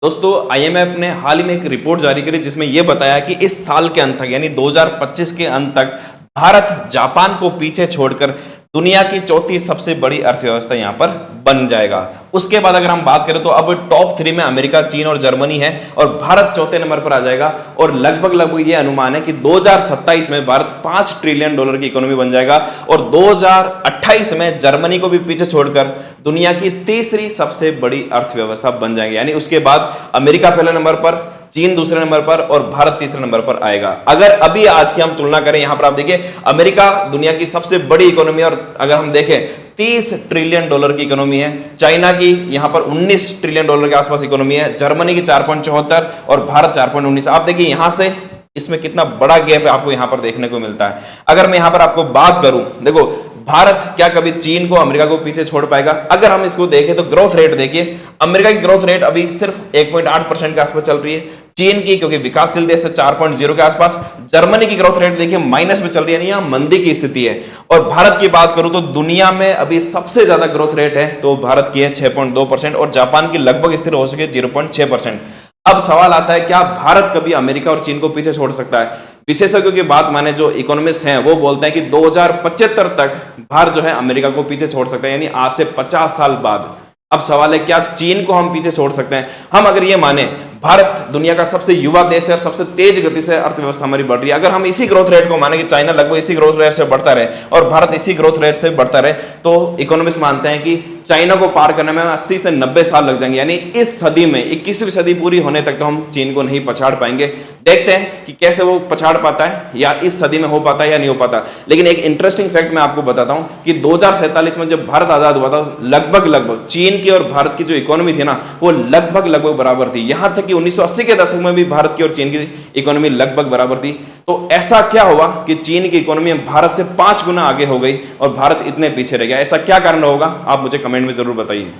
दोस्तों आईएमएफ ने हाल ही में एक रिपोर्ट जारी करी जिसमें यह बताया कि इस साल के अंत तक यानी 2025 के अंत तक भारत जापान को पीछे छोड़कर दुनिया की चौथी सबसे बड़ी अर्थव्यवस्था यहां पर बन जाएगा। उसके बाद अगर हम बात करें तो अब टॉप 3 में अमेरिका, चीन और जर्मनी है और भारत चौथे नंबर पर आ जाएगा। और लगभग ये अनुमान है कि 2027 में भारत $5 ट्रिलियन की इकोनॉमी बन जाएगा और 2028 में जर्मनी को भी पीछे छोड़कर दुनिया की तीसरी सबसे बड़ी अर्थव्यवस्था बन जाएगी। यानी उसके बाद अमेरिका पहले नंबर पर, चीन दूसरे नंबर पर और भारत तीसरे नंबर पर आएगा। अगर अभी आज की हम तुलना करें, यहां पर आप देखिए अमेरिका दुनिया की सबसे बड़ी इकोनॉमी और अगर हम देखें $30 ट्रिलियन की इकोनॉमी है। चाइना की यहां पर $19 ट्रिलियन के आसपास इकोनॉमी है। जर्मनी की 4.74 और भारत 4.19। आप देखिए यहां से इसमें कितना बड़ा गैप आपको यहां पर देखने को मिलता है। अगर मैं यहां पर आपको बात करूं, देखो भारत क्या कभी चीन को, अमेरिका को पीछे छोड़ पाएगा? अगर हम इसको देखें तो ग्रोथ रेट देखिए, अमेरिका की ग्रोथ रेट अभी सिर्फ 1.8% के आसपास चल रही है। चीन की क्योंकि विकासशील देश है 4.0 के आसपास। जर्मनी की ग्रोथ रेट देखिए माइनस में चल रही है, नहीं यहां मंदी की स्थिति है। और भारत की बात करूं तो दुनिया में अभी सबसे ज्यादा ग्रोथ रेट है तो भारत की है 6.2% और जापान की लगभग स्थिर हो सके 0.6%। अब सवाल आता है क्या भारत कभी अमेरिका और चीन को पीछे छोड़ सकता है? विशेषज्ञों की बात माने जो इकोनॉमिस्ट हैं वो बोलते हैं कि 2075 तक भारत जो है अमेरिका को पीछे छोड़ सकता है, यानी आज से 50 साल बाद। अब सवाल है क्या चीन को हम पीछे छोड़ सकते हैं? हम अगर ये माने भारत दुनिया का सबसे युवा देश है और सबसे तेज गति से अर्थव्यवस्था हमारी बढ़ रही है, अगर हम इसी ग्रोथ रेट को माने कि चाइना लगभग इसी ग्रोथ रेट से बढ़ता रहे और भारत इसी ग्रोथ रेट से बढ़ता रहे, तो इकोनॉमिस्ट मानते हैं कि चाइना को पार करने में 80 से 90 साल लग जाएंगे। यानी इस सदी में 21वीं सदी पूरी होने तक तो हम चीन को नहीं पछाड़ पाएंगे। देखते हैं कि कैसे वो पछाड़ पाता है या इस सदी में हो पाता है या नहीं हो पाता। लेकिन एक इंटरेस्टिंग फैक्ट मैं आपको बताता हूं कि 2047 में जब भारत आजाद हुआ था लगभग चीन की और भारत की जो इकोनॉमी थी ना वो लगभग बराबर थी। यहां तक कि 1980 के दशक में भी भारत की और चीन की इकोनॉमी लगभग बराबर थी। तो ऐसा क्या हुआ कि चीन की इकोनॉमी भारत से 5 गुना आगे हो गई और भारत इतने पीछे रह गया? ऐसा क्या कारण होगा? आप मुझे कमेंट में जरूर बताइए।